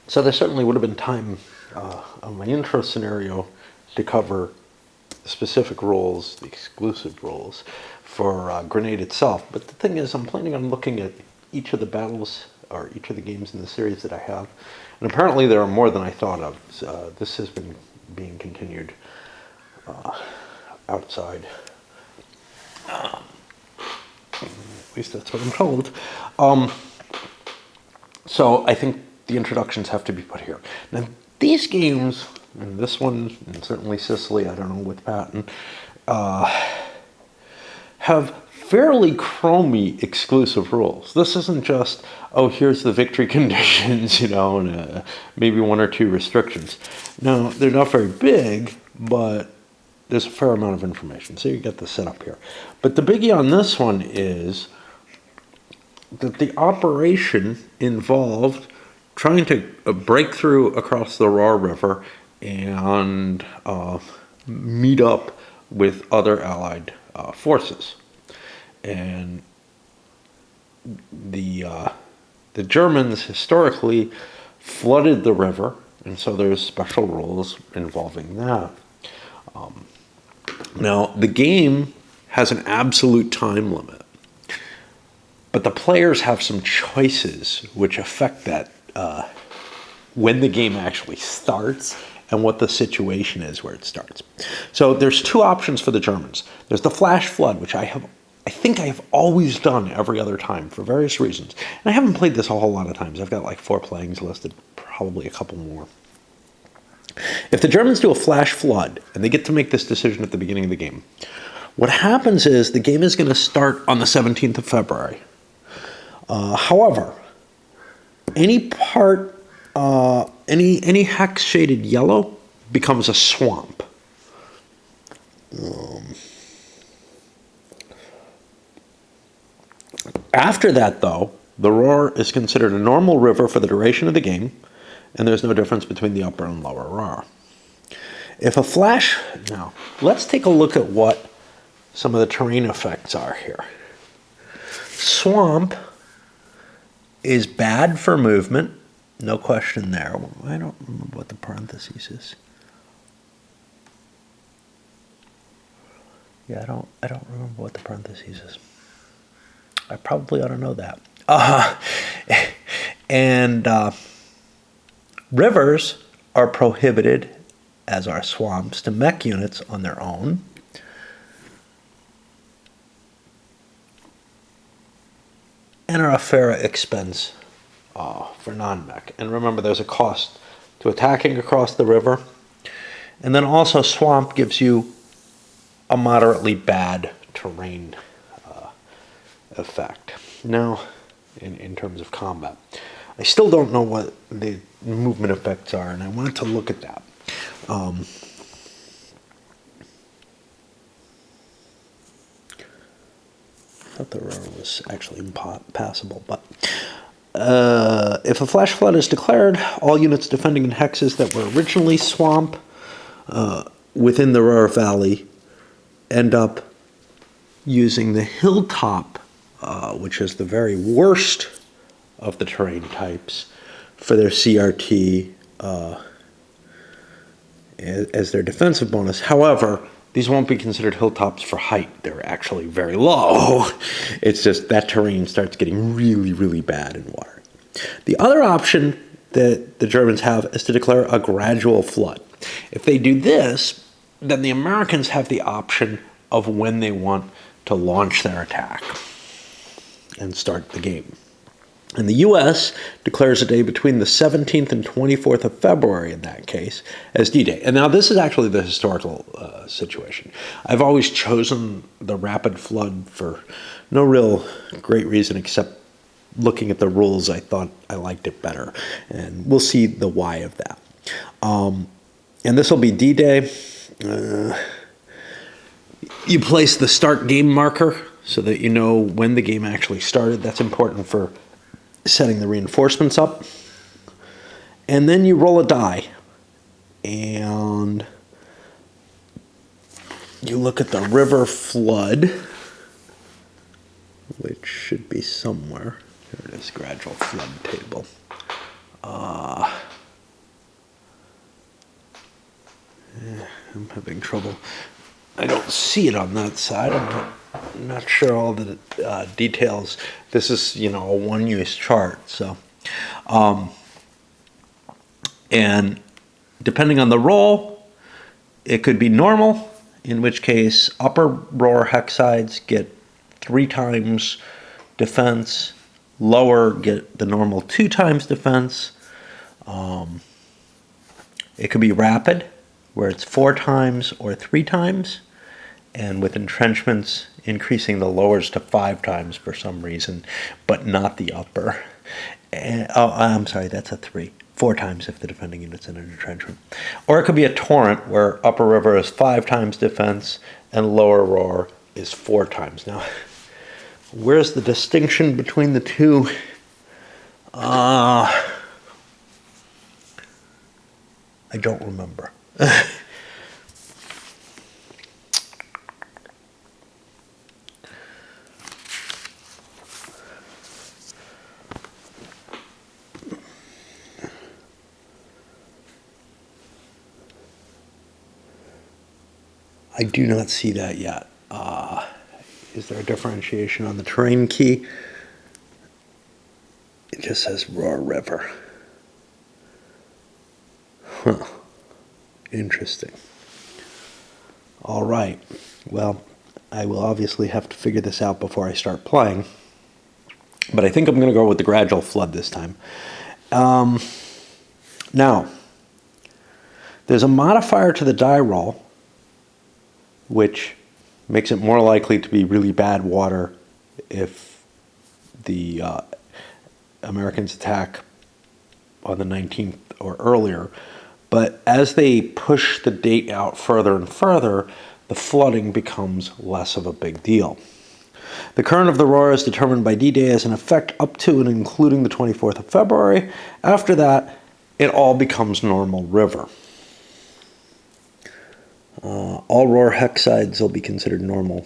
So there certainly would have been time on my intro scenario to cover the specific rules, the exclusive rules for Grenade itself. But the thing is, I'm planning on looking at each of the battles or each of the games in the series that I have. And apparently there are more than I thought of. This has been being continued outside. At least that's what I'm told. So I think the introductions have to be put here. Now, these games, and this one, and certainly Sicily, I don't know with Patton, have fairly chromy exclusive rules. This isn't just, oh, here's the victory conditions, and maybe one or two restrictions. No, they're not very big, but there's a fair amount of information. So you get the setup here. But the biggie on this one is that the operation involved trying to break through across the Roar River and meet up with other Allied forces. And the Germans historically flooded the river, and so there's special rules involving that. Now, the game has an absolute time limit, but the players have some choices which affect that when the game actually starts and what the situation is where it starts. So there's two options for the Germans. There's the flash flood, which I think I have always done every other time for various reasons. And I haven't played this a whole lot of times. I've got like 4 playings listed, probably a couple more. If the Germans do a flash flood, and they get to make this decision at the beginning of the game, what happens is the game is going to start on the 17th of February. However, any part, any hex shaded yellow becomes a swamp. After that, though, the Roar is considered a normal river for the duration of the game, and there's no difference between the upper and lower Roar. If a flash... Now, let's take a look at what some of the terrain effects are here. Swamp is bad for movement, no question there. I don't remember what the parentheses is. Yeah, I don't remember what the parentheses is. I probably ought to know that. And rivers are prohibited, as are swamps, to mech units on their own. And are a fair expense for non-mech. And remember, there's a cost to attacking across the river. And then also swamp gives you a moderately bad terrain effect. Now, in terms of combat, I still don't know what the movement effects are, and I wanted to look at that. I thought the Roar was actually impassable, but if a flash flood is declared, all units defending in hexes that were originally swamp within the Roar Valley end up using the hilltop, which is the very worst of the terrain types, for their CRT as their defensive bonus. However, these won't be considered hilltops for height. They're actually very low. It's just that terrain starts getting really, really bad in water. The other option that the Germans have is to declare a gradual flood. If they do this, then the Americans have the option of when they want to launch their attack and start the game. And the U.S. declares a day between the 17th and 24th of February, in that case, as D-Day. And now this is actually the historical situation. I've always chosen the rapid flood for no real great reason, except looking at the rules, I thought I liked it better. And we'll see the why of that. And this will be D-Day. You place the start game marker so that you know when the game actually started. That's important for setting the reinforcements up. And then you roll a die. And you look at the river flood, which should be somewhere. There it is, gradual flood table. I'm having trouble. I don't see it on that side. I'm not sure all the details. This is, a one-use chart. So, and depending on the roll, it could be normal, in which case upper roar hexsides get 3 times defense, lower get the normal 2 times defense. It could be rapid, where it's 4 times or 3 times, and with entrenchments increasing the lowers to 5 times for some reason, but not the upper. And, I'm sorry, that's a 3. 4 times if the defending unit's in an entrenchment. Or it could be a torrent, where upper river is 5 times defense and lower roar is 4 times. Now, where's the distinction between the two? I don't remember. I do not see that yet. Is there a differentiation on the terrain key? It just says Roar River. Huh. Interesting. All right. Well, I will obviously have to figure this out before I start playing. But I think I'm going to go with the gradual flood this time. Now, there's a modifier to the die roll, which makes it more likely to be really bad water if the Americans attack on the 19th or earlier. But as they push the date out further and further, the flooding becomes less of a big deal. The current of the roar is determined by D-Day as an effect up to and including the 24th of February. After that, it all becomes normal river. All roar hexsides will be considered normal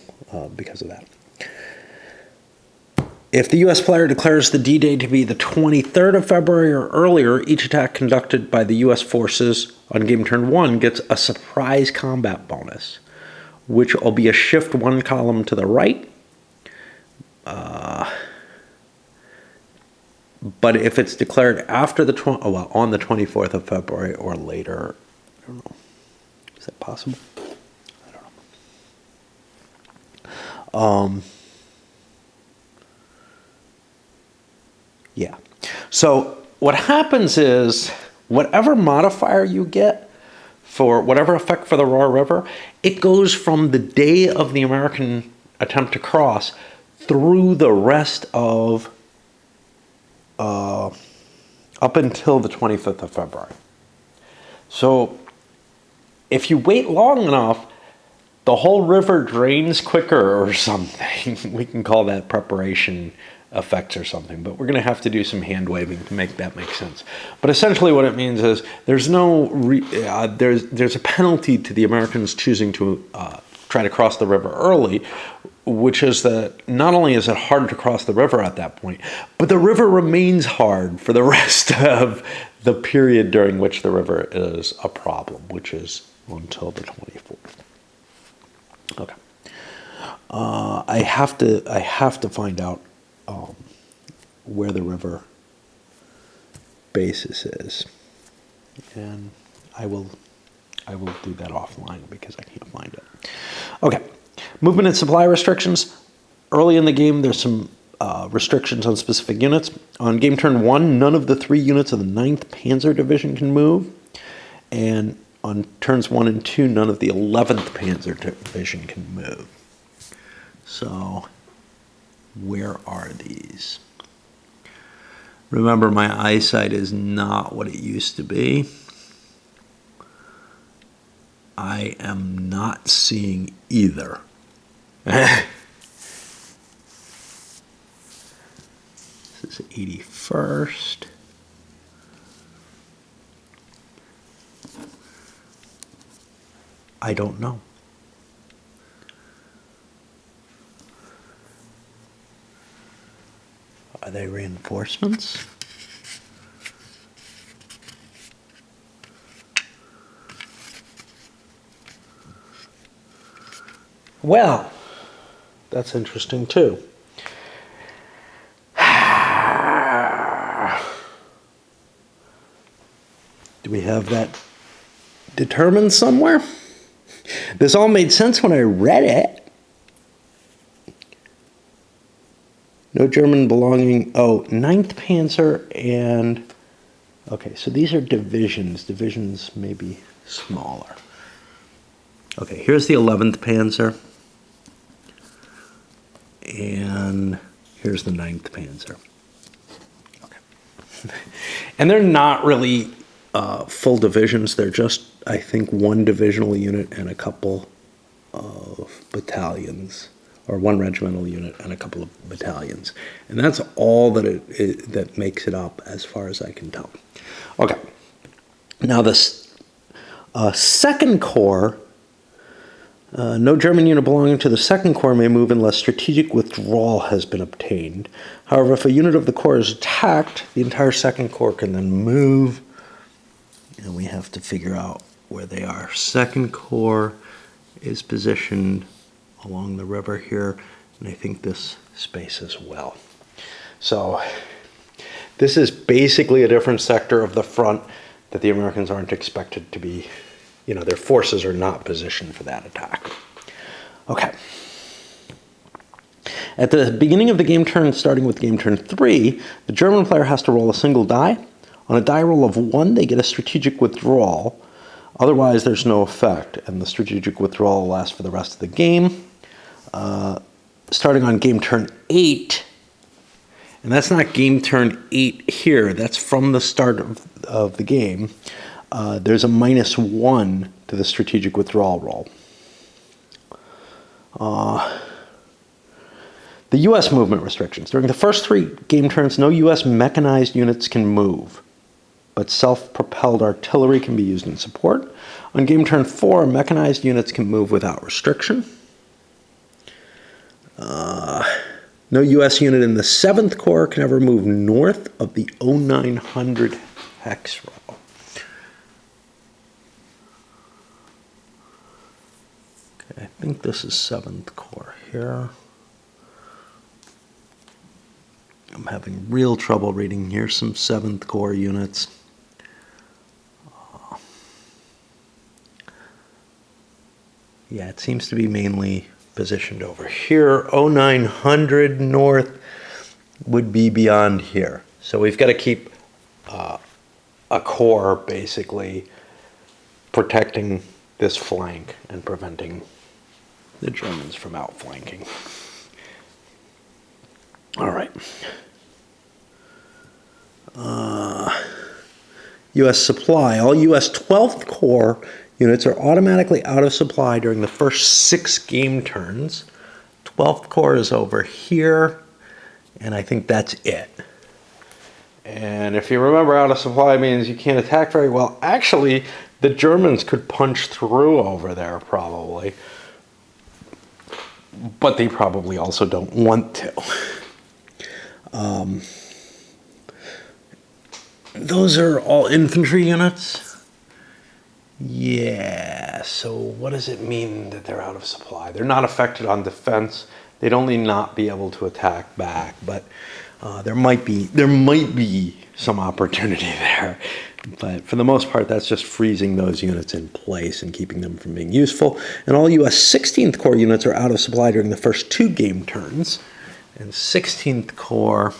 because of that. If the U.S. player declares the D-Day to be the 23rd of February or earlier, each attack conducted by the U.S. forces on game turn 1 gets a surprise combat bonus, which will be a shift 1 column to the right. But if it's declared after the on the 24th of February or later, I don't know. Is that possible? I don't know. Yeah. So what happens is whatever modifier you get for whatever effect for the Roar River, it goes from the day of the American attempt to cross through the rest of up until the 25th of February. So if you wait long enough, the whole river drains quicker or something. We can call that preparation effects or something, but we're going to have to do some hand waving to make that make sense. But essentially what it means is there's no there's a penalty to the Americans choosing to try to cross the river early, which is that not only is it hard to cross the river at that point, but the river remains hard for the rest of the period during which the river is a problem, which is until the 24th. Okay. I have to find out where the river basis is, and I will do that offline because I can't find it. Okay, movement and supply restrictions. Early in the game, there's some restrictions on specific units. On game turn 1, none of the 3 units of the 9th Panzer Division can move, and on turns 1 and 2, none of the 11th Panzer Division can move. So, where are these? Remember, my eyesight is not what it used to be. I am not seeing either. This is 81st. I don't know. Are they reinforcements? Well, that's interesting too. Do we have that determined somewhere? This all made sense when I read it. No German belonging. Oh, 9th Panzer and... Okay, so these are divisions. Divisions may be smaller. Okay, here's the 11th Panzer. And here's the 9th Panzer. Okay. And they're not really full divisions. They're just, I think, one divisional unit and a couple of battalions, or one regimental unit and a couple of battalions. And that's all that that makes it up as far as I can tell. Okay. Now the 2nd Corps, no German unit belonging to the 2nd Corps may move unless strategic withdrawal has been obtained. However, if a unit of the Corps is attacked, the entire 2nd Corps can then move. And we have to figure out where they are. 2nd Corps is positioned along the river here, and I think this space as well. So this is basically a different sector of the front that the Americans aren't expected to be, their forces are not positioned for that attack. Okay. At the beginning of the game turn, starting with game turn 3, the German player has to roll a single die. On a die roll of 1, they get a strategic withdrawal. Otherwise, there's no effect, and the strategic withdrawal lasts for the rest of the game. Starting on game turn 8, and that's not game turn 8 here, that's from the start of the game, there's a -1 to the strategic withdrawal roll. The U.S. movement restrictions. During the first 3 game turns, no U.S. mechanized units can move, but self-propelled artillery can be used in support. On game turn 4, mechanized units can move without restriction. No U.S. unit in the 7th Corps can ever move north of the 0900 hex row. Okay, I think this is 7th Corps here. I'm having real trouble reading. Here's some 7th Corps units. Yeah, it seems to be mainly positioned over here. 0900 north would be beyond here. So we've got to keep a corps basically protecting this flank and preventing the Germans from outflanking. All right. U.S. supply. All U.S. 12th Corps units are automatically out of supply during the first 6 game turns. 12th Corps is over here, and I think that's it. And if you remember, out of supply means you can't attack very well. Actually, the Germans could punch through over there probably, but they probably also don't want to. Those are all infantry units. Yeah, so what does it mean that they're out of supply? They're not affected on defense. They'd only not be able to attack back, but there might be some opportunity there. But for the most part, that's just freezing those units in place and keeping them from being useful. And all U.S. 16th Corps units are out of supply during the first 2 game turns. And 16th Corps,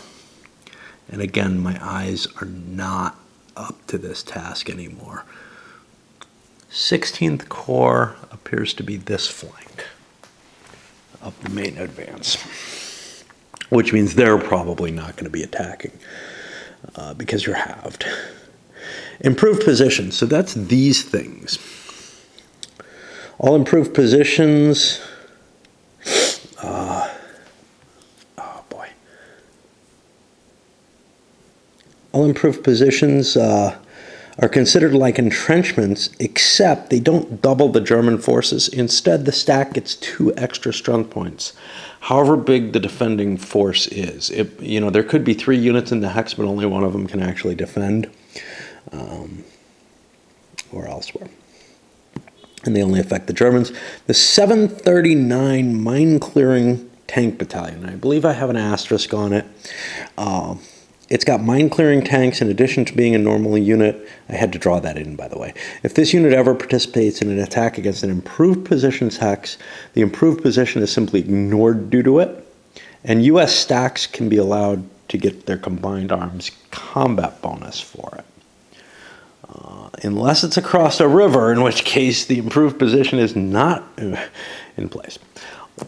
and again, my eyes are not up to this task anymore. 16th Corps appears to be this flank of the main advance, which means they're probably not going to be attacking because you're halved. Improved positions, so that's these things. All improved positions, all improved positions are considered like entrenchments, except they don't double the German forces. Instead, the stack gets 2 extra strength points, however big the defending force is. There could be 3 units in the hex, but only one of them can actually defend, or elsewhere. and they only affect the Germans. The 739 Mine Clearing Tank Battalion. I believe I have an asterisk on it. It's got mine clearing tanks in addition to being a normal unit. I had to draw that in, by the way. If this unit ever participates in an attack against an improved position's hex, the improved position is simply ignored due to it, and U.S. stacks can be allowed to get their combined arms combat bonus for it. Unless it's across a river, in which case the improved position is not in place.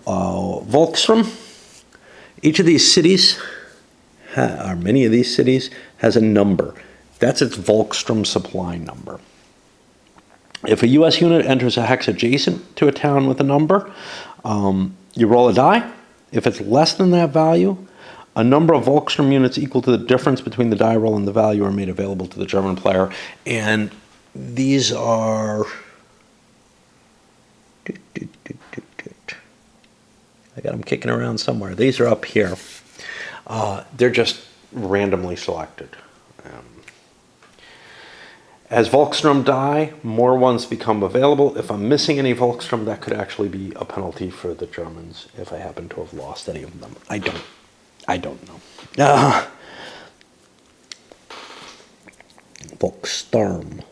Volkstrom. Each of these cities, or many of these cities, has a number. That's its Volkstrom supply number. If a U.S. unit enters a hex adjacent to a town with a number, you roll a die. If it's less than that value, a number of Volkstrom units equal to the difference between the die roll and the value are made available to the German player. And these are... I got them kicking around somewhere. These are up here. They're just randomly selected. As Volkstrom die, more ones become available. If I'm missing any Volkstrom, that could actually be a penalty for the Germans if I happen to have lost any of them. I don't know. Volkssturm.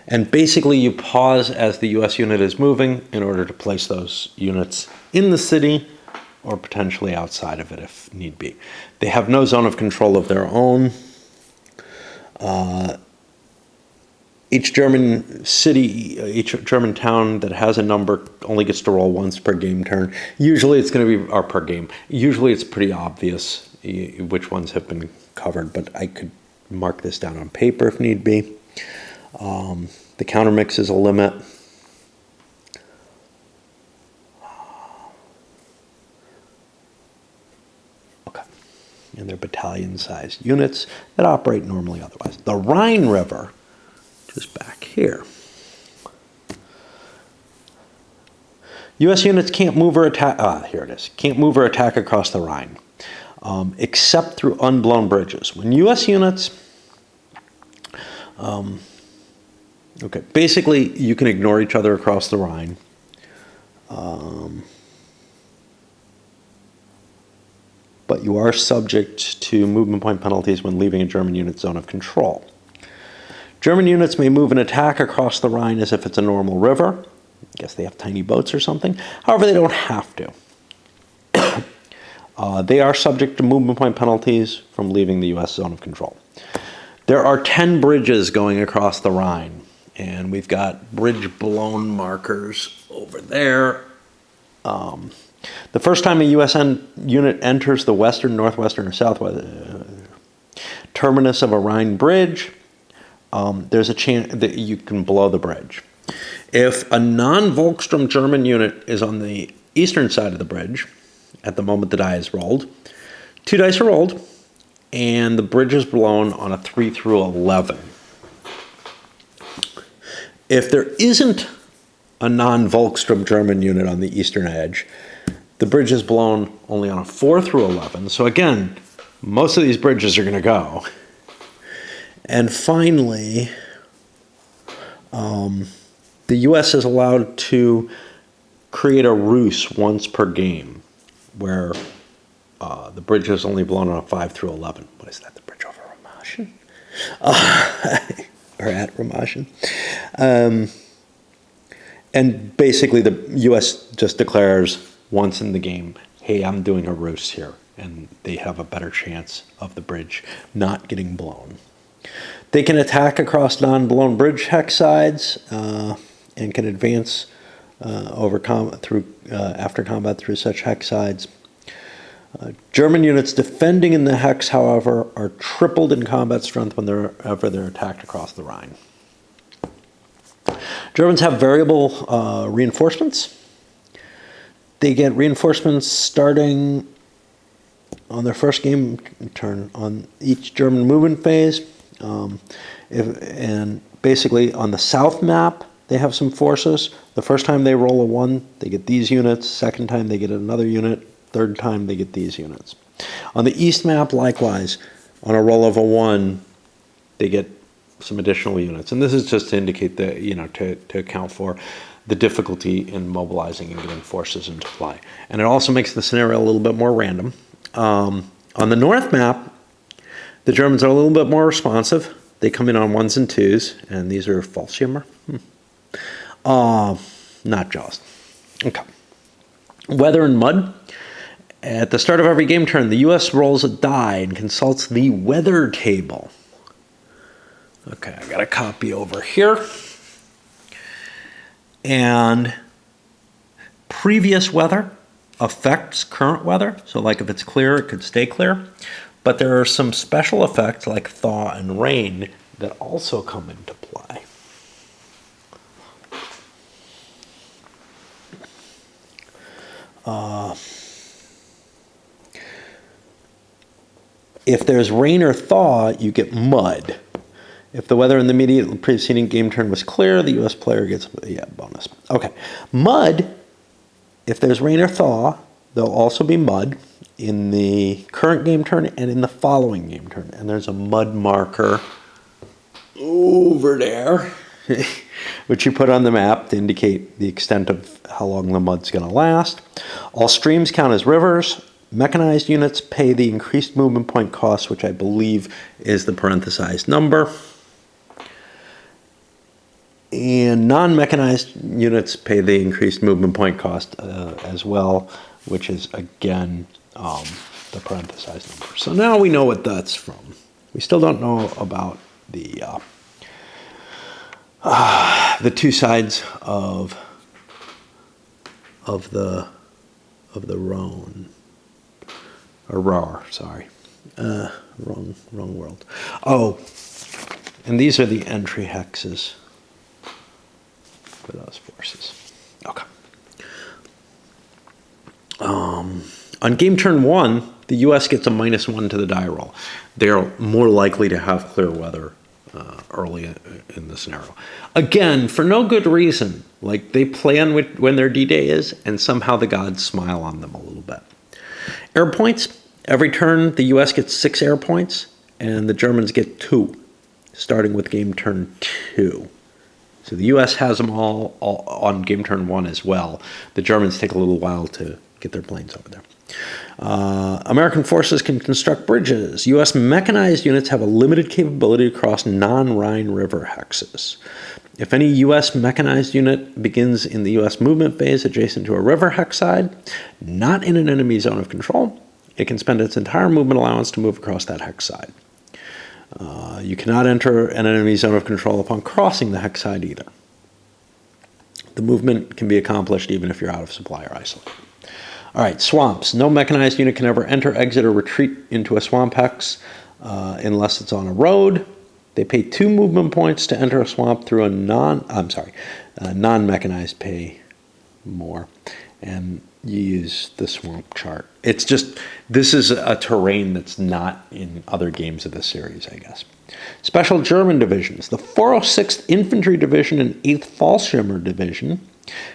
And basically you pause as the U.S. unit is moving in order to place those units in the city or potentially outside of it if need be. They have no zone of control of their own. Each German city, each German town that has a number only gets to roll once per game turn. Usually it's going to be, or per game, usually it's pretty obvious which ones have been covered, but I could mark this down on paper if need be. The counter mix is a limit. Okay. And they're battalion-sized units that operate normally otherwise. The Rhine River, just back here. U.S. units can't move or attack. Here it is. Can't move or attack across the Rhine, except through unblown bridges. When U.S. units, okay, basically you can ignore each other across the Rhine. But you are subject to movement point penalties when leaving a German unit zone of control. German units may move and attack across the Rhine as if it's a normal river. I guess they have tiny boats or something. However, they don't have to. They are subject to movement point penalties from leaving the U.S. zone of control. There are 10 bridges going across the Rhine, and we've got bridge blown markers over there. The first time a U.S. unit enters the western, northwestern, or southwest terminus of a Rhine bridge, there's a chance that you can blow the bridge. If a non-Volkstrom German unit is on the eastern side of the bridge at the moment the die is rolled, 2 dice are rolled, and the bridge is blown on a 3 through 11. If there isn't a non-Volkstrom German unit on the eastern edge, the bridge is blown only on a 4 through 11. So again, most of these bridges are going to go. And finally, the U.S. is allowed to create a ruse once per game, where the bridge is only blown on a 5 through 11. What is that, the bridge over Ramaschen? Or at Ramaschen. And basically the U.S. just declares once in the game, hey, I'm doing a ruse here, and they have a better chance of the bridge not getting blown. They can attack across non-blown bridge hex sides and can advance after combat through such hex sides. German units defending in the hex, however, are tripled in combat strength whenever they're attacked across the Rhine. Germans have variable reinforcements. They get reinforcements starting on their first game turn on each German movement phase. And basically on the south map, they have some forces. The first time they roll a 1, they get these units. Second time, they get another unit. Third time, they get these units. On the east map, likewise, on a roll of a 1, they get some additional units. And this is just to indicate that, to account for the difficulty in mobilizing and getting forces into play. And it also makes the scenario a little bit more random. On the north map, the Germans are a little bit more responsive. They come in on 1s and 2s, and these are Fallschirmer. Not Jaws. Okay. Weather and mud. At the start of every game turn, the U.S. rolls a die and consults the weather table. Okay, I got a copy over here. And previous weather affects current weather. So like if it's clear, it could stay clear. But there are some special effects like thaw and rain that also come into play. If there's rain or thaw, you get mud. If the weather in the immediately preceding game turn was clear, the U.S. player gets a bonus. Okay. Mud, if there's rain or thaw, there'll also be mud in the current game turn and in the following game turn. And there's a mud marker over there, which you put on the map to indicate the extent of how long the mud's going to last. All streams count as rivers. Mechanized units pay the increased movement point cost, which I believe is the parenthesized number. And non-mechanized units pay the increased movement point cost as well, which is, again, the parenthesized number. So now we know what that's from. We still don't know about the two sides of the Rhone. Or RAR, sorry. Wrong world. Oh, and these are the entry hexes for those forces. Okay. On game turn 1, the U.S. gets a -1 to the die roll. They're more likely to have clear weather early in the scenario. Again, for no good reason. Like, they plan when their D-Day is, and somehow the gods smile on them a little bit. Air points. Every turn, the U.S. gets 6 air points, and the Germans get 2, starting with game turn 2. So the U.S. has them all on game turn 1 as well. The Germans take a little while to get their planes over there. American forces can construct bridges. U.S. mechanized units have a limited capability to cross non-Rhine River hexes. If any U.S. mechanized unit begins in the U.S. movement phase adjacent to a river hex side, not in an enemy zone of control, it can spend its entire movement allowance to move across that hex side. You cannot enter an enemy zone of control upon crossing the hex side either. The movement can be accomplished even if you're out of supply or isolated. All right, swamps. No mechanized unit can ever enter, exit, or retreat into a swamp hex unless it's on a road. They pay 2 movement points to enter a swamp through a non-mechanized pay more. And you use the swamp chart. It's just, this is a terrain that's not in other games of the series, I guess. Special German divisions. The 406th Infantry Division and 8th Fallschirmer Division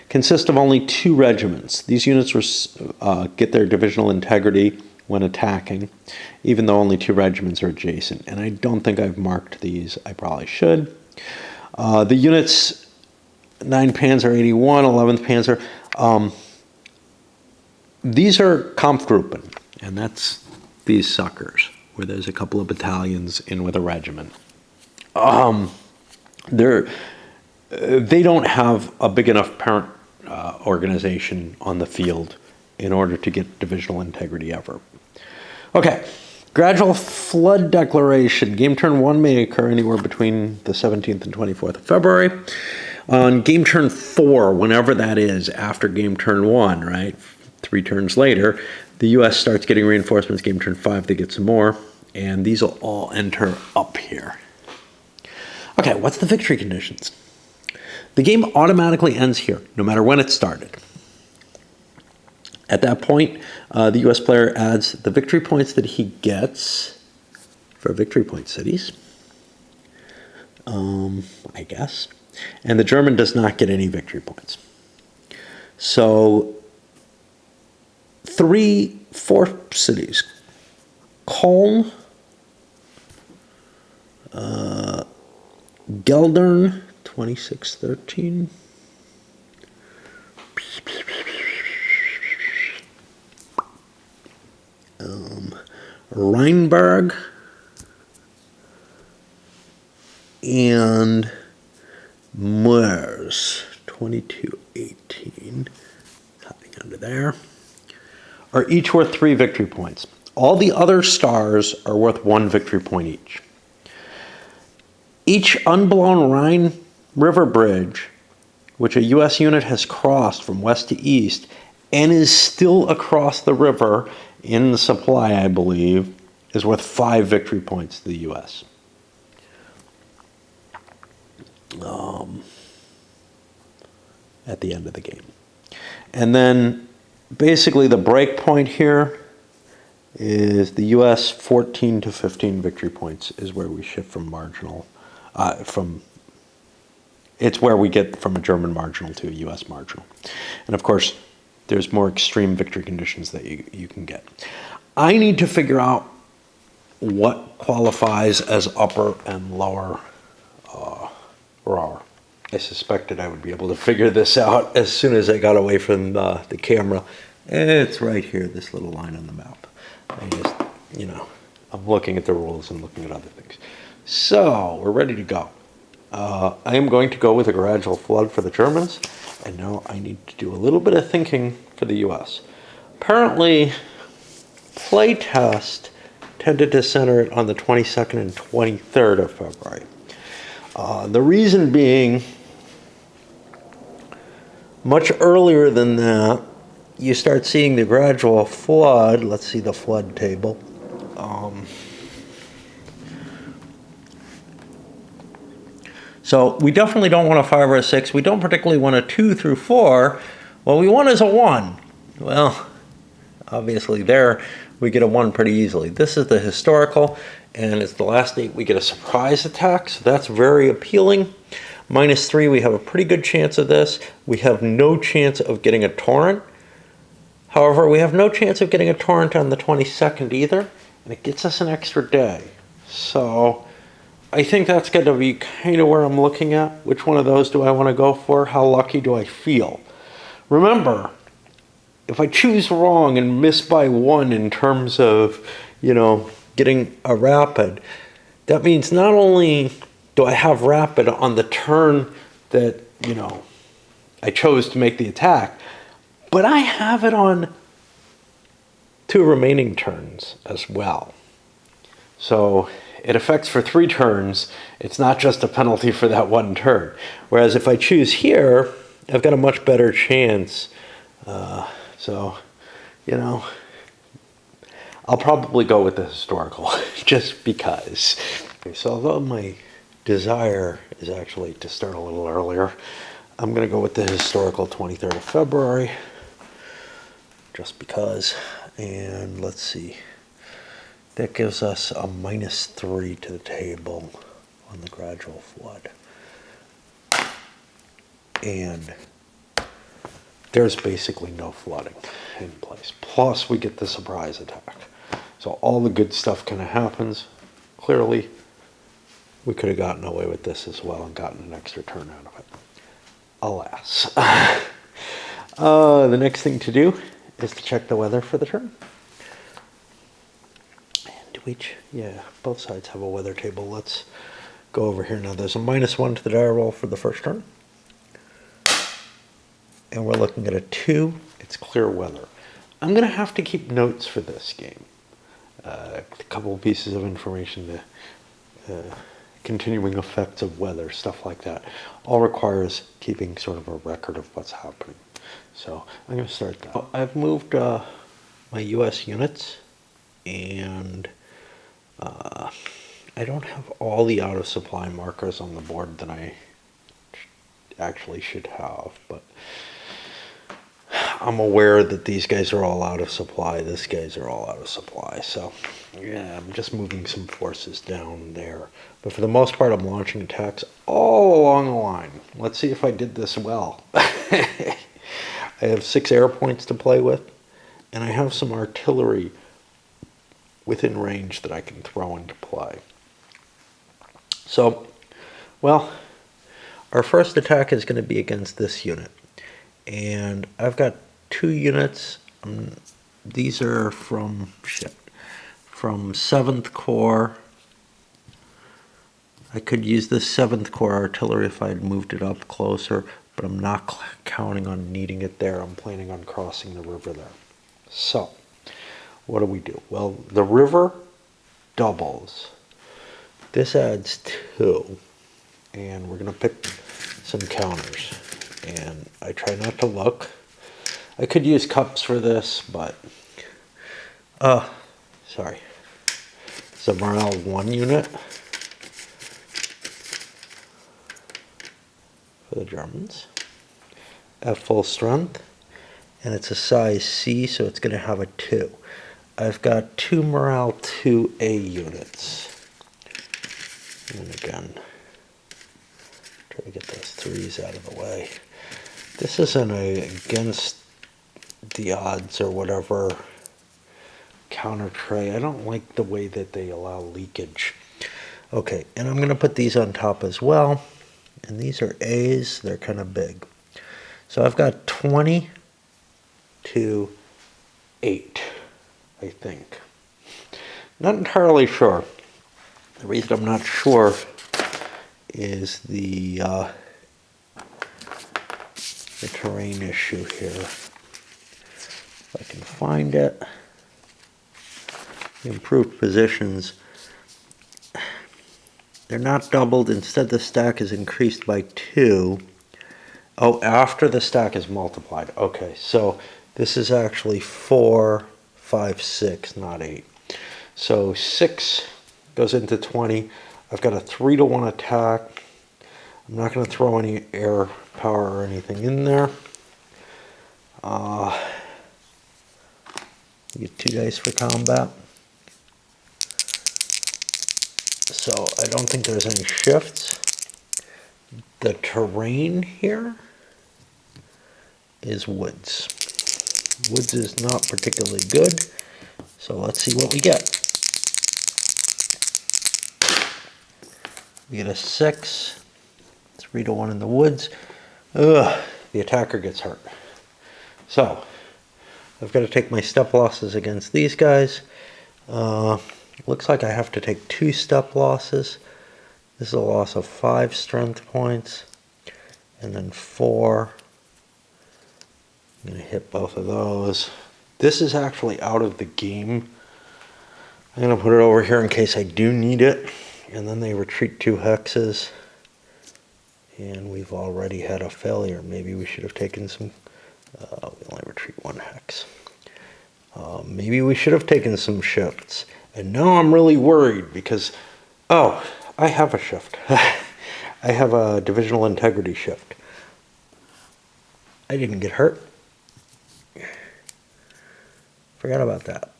consist of only 2 regiments. These units get their divisional integrity when attacking, even though only 2 regiments are adjacent. And I don't think I've marked these. I probably should. The units, 9 Panzer 81, 11th Panzer, these are Kampfgruppen, and that's these suckers, where there's a couple of battalions in with a regiment. They don't have a big enough parent organization on the field in order to get divisional integrity ever. Okay, gradual flood declaration. Game turn 1 may occur anywhere between the 17th and 24th of February. On game turn 4, whenever that is, after game turn 1, right, 3 turns later, the U.S. starts getting reinforcements. Game turn 5, they get some more, and these will all enter up here. Okay, what's the victory conditions? The game automatically ends here, no matter when it started. At that point, the U.S. player adds the victory points that he gets for victory point cities, I guess, and the German does not get any victory points. So 4 cities, Cologne, Geldern, 2613. Rheinberg and Mers, 2218, hiding under there, are each worth 3 victory points. All the other stars are worth 1 victory point each. Each unblown Rhine River bridge, which a U.S. unit has crossed from west to east and is still across the river in the supply, I believe, is worth 5 victory points to the U.S. At the end of the game. And then basically the break point here is the U.S. 14 to 15 victory points is where we shift from marginal, it's where we get from a German marginal to a U.S. marginal. And of course, there's more extreme victory conditions that you can get. I need to figure out what qualifies as upper and lower RAR. I suspected I would be able to figure this out as soon as I got away from the camera. It's right here, this little line on the map. I just, I'm looking at the rules and looking at other things. So, we're ready to go. I am going to go with a gradual flood for the Germans, and now I need to do a little bit of thinking for the US. Apparently, playtest tended to center it on the 22nd and 23rd of February. The reason being, much earlier than that, you start seeing the gradual flood. Let's see the flood table. So we definitely don't want a 5 or a 6. We don't particularly want a 2 through 4. What we want is a 1. Well, obviously there we get a 1 pretty easily. This is the historical, and it's the last date we get a surprise attack, so that's very appealing. -3, we have a pretty good chance of this. We have no chance of getting a torrent. However, we have no chance of getting a torrent on the 22nd either, and it gets us an extra day. So I think that's going to be kind of where I'm looking at. Which one of those do I want to go for? How lucky do I feel? Remember, if I choose wrong and miss by 1 in terms of, getting a rapid, that means not only do I have rapid on the turn that, I chose to make the attack, but I have it on 2 remaining turns as well. So it affects for 3 turns. It's not just a penalty for that 1 turn. Whereas if I choose here, I've got a much better chance. I'll probably go with the historical just because. Okay, so although my desire is actually to start a little earlier, I'm going to go with the historical 23rd of February just because. And let's see. That gives us a -3 to the table on the gradual flood. And there's basically no flooding in place. Plus, we get the surprise attack. So all the good stuff kind of happens. Clearly, we could have gotten away with this as well and gotten an extra turn out of it. Alas. The next thing to do is to check the weather for the turn. Yeah, both sides have a weather table. Let's go over here now. There's a -1 to the die roll for the first turn. And we're looking at a 2. It's clear weather. I'm going to have to keep notes for this game. A couple of pieces of information, the continuing effects of weather, stuff like that. All requires keeping sort of a record of what's happening. So I'm going to start that. I've moved my US units, and I don't have all the out of supply markers on the board that I actually should have, but I'm aware that these guys are all out of supply, these guys are all out of supply, so yeah, I'm just moving some forces down there. But for the most part, I'm launching attacks all along the line. Let's see if I did this well. I have 6 air points to play with, and I have some artillery within range that I can throw into play. So Well, our first attack is going to be against this unit. And I've got 2 units. These are from 7th Corps. I could use this 7th Corps artillery if I had moved it up closer, but I'm not counting on needing it there. I'm planning on crossing the river there. So, what do? Well, the river doubles. This adds 2, and we're going to pick some counters. And I try not to look. I could use cups for this, but sorry. It's a morale 1 unit for the Germans at full strength, and it's a size C, so it's going to have a 2. I've got 2 morale 2A units. And again, try to get those 3s out of the way. This isn't against the odds or whatever counter tray. I don't like the way that they allow leakage. Okay, and I'm going to put these on top as well. And these are A's. They're kind of big. So I've got 20 to 8, I think. Not entirely sure. The reason I'm not sure is the terrain issue here. If I can find it. The improved positions. They're not doubled. Instead, the stack is increased by 2. Oh, after the stack is multiplied. Okay, so this is actually 4, 5, 6, not 8. So 6 goes into 20. I've got a 3-to-1 attack. I'm not going to throw any air power or anything in there. You get 2 dice for combat. So I don't think there's any shifts. The terrain here is woods. Woods is not particularly good. So let's see what we get. We get a 6. 3-to-1 in the woods. Ugh, the attacker gets hurt. So I've got to take my step losses against these guys. Looks like I have to take 2 step losses. This is a loss of 5 strength points. And then 4. I'm going to hit both of those. This is actually out of the game. I'm going to put it over here in case I do need it. And then they retreat 2 hexes. And we've already had a failure. Maybe we should have taken some... we only retreat 1 hex. Maybe we should have taken some shifts. And now I'm really worried because... Oh, I have a shift. I have a divisional integrity shift. I didn't get hurt. Forgot about that.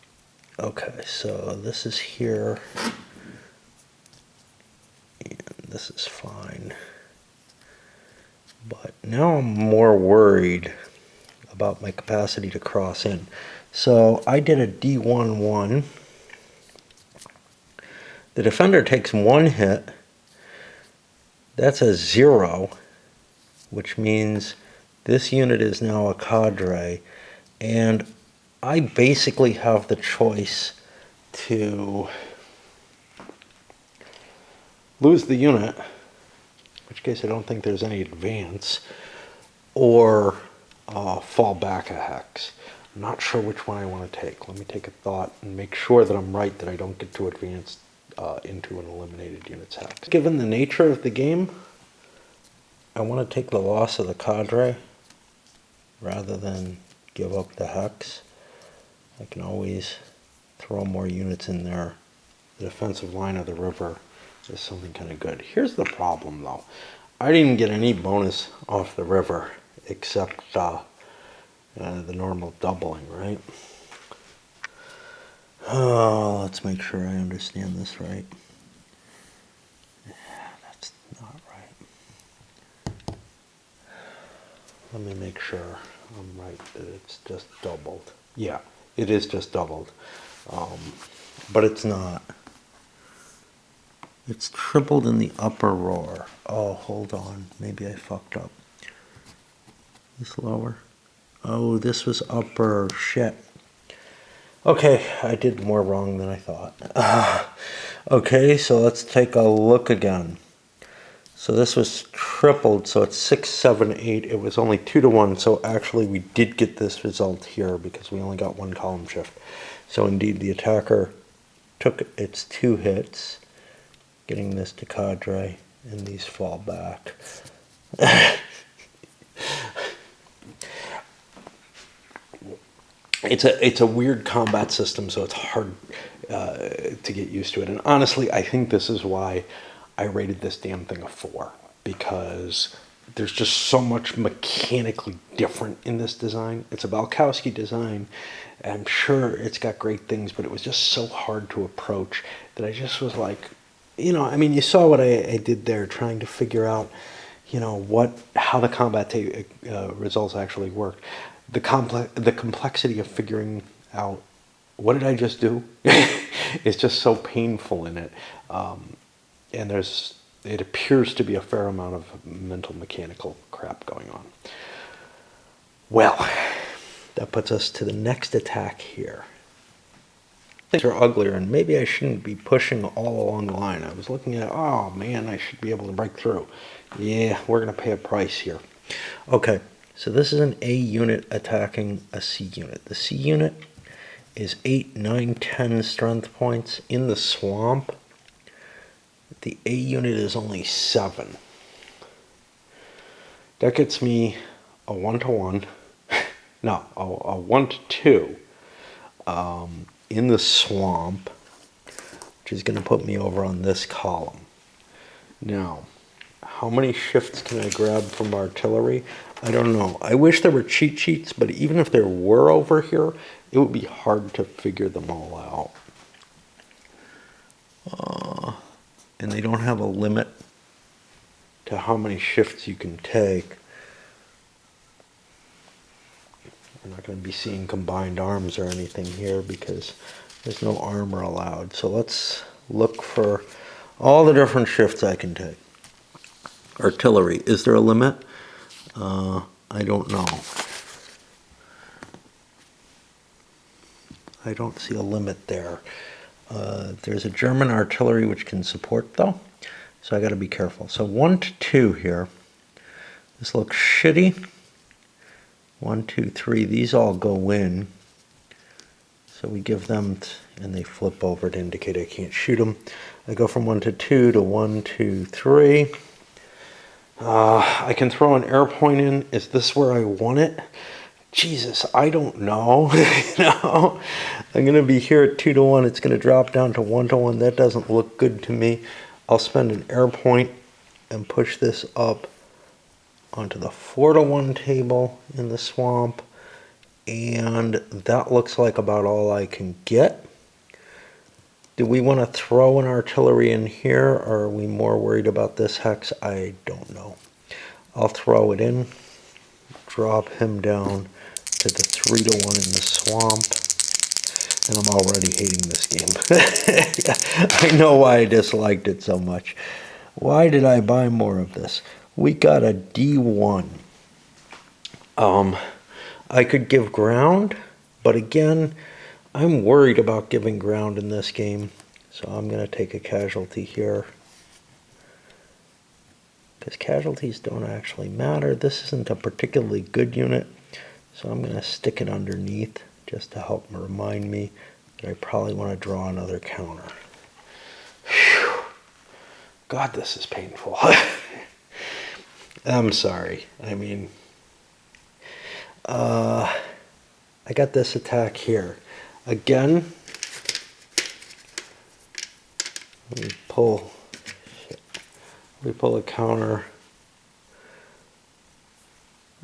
Okay, so this is here. And this is fine. But now I'm more worried about my capacity to cross in. So I did a D11. The defender takes 1 hit. That's a 0, which means this unit is now a cadre. And I basically have the choice to lose the unit, in which case I don't think there's any advance, or fall back a hex. I'm not sure which one I want to take. Let me take a thought and make sure that I'm right, that I don't get to advance into an eliminated unit's hex. Given the nature of the game, I want to take the loss of the cadre rather than give up the hex. I can always throw more units in there. The defensive line of the river is something kind of good. Here's the problem though. I didn't get any bonus off the river except the normal doubling, right? Oh, let's make sure I understand this right. Yeah, that's not right. Let me make sure I'm right that it's just doubled. Yeah, it is just doubled. But it's not. It's tripled in the upper roar. Oh, hold on. Maybe I fucked up. This lower. Oh, this was upper. Shit. Okay, I did more wrong than I thought. Okay, so let's take a look again. So this was tripled, so it's 6, 7, 8. It was only 2 to 1, so actually we did get this result here because we only got one column shift. So indeed the attacker took its 2 hits, getting this to cadre, and these fall back. It's a weird combat system, so it's hard to get used to it. And honestly, I think this is why I rated this damn thing a 4, because there's just so much mechanically different in this design. It's a Balkowski design. I'm sure it's got great things, but it was just so hard to approach that I just was like, you know, I mean, you saw what I did there, trying to figure out, you know, how the combat results actually work. The complexity of figuring out what did I just do is just so painful in it, and it appears to be a fair amount of mental mechanical crap going on. Well, that puts us to the next attack here. Things are uglier, and maybe I shouldn't be pushing all along the line. I was looking at, oh man, I should be able to break through. Yeah, we're going to pay a price here. Okay, so this is an A unit attacking a C unit. The C unit is 8, 9, 10 strength points in the swamp. The A unit is only 7. That gets me a 1-to-1. No, a 1-to-2 in the swamp, which is going to put me over on this column. Now, how many shifts can I grab from artillery? I don't know. I wish there were cheat sheets, but even if there were over here, it would be hard to figure them all out. And they don't have a limit to how many shifts you can take. We're not going to be seeing combined arms or anything here because there's no armor allowed. So let's look for all the different shifts I can take. Artillery, is there a limit? I don't know. I don't see a limit there. There's a German artillery which can support though, so I got to be careful. So 1-to-2 here. This looks shitty. 1, 2, 3. These all go in. So we give them, and they flip over to indicate I can't shoot them. I go from 1-to-2 to 1, 2, 3. I can throw an air point in. Is this where I want it? Jesus, I don't know. No, I'm going to be here at 2-to-1. It's going to drop down to 1-to-1. That doesn't look good to me. I'll spend an air point and push this up onto the 4-to-1 table in the swamp. And that looks like about all I can get. Do we want to throw an artillery in here, or are we more worried about this hex? I don't know. I'll throw it in, drop him down to the 3-to-1 in the swamp, and I'm already hating this game. I know why I disliked it so much. Why did I buy more of this? We got a D1. I could give ground, but again, I'm worried about giving ground in this game, so I'm going to take a casualty here. Because casualties don't actually matter. This isn't a particularly good unit, so I'm going to stick it underneath just to help remind me that I probably want to draw another counter. Whew. God, this is painful. I'm sorry. I mean, I got this attack here. Again, we pull a counter.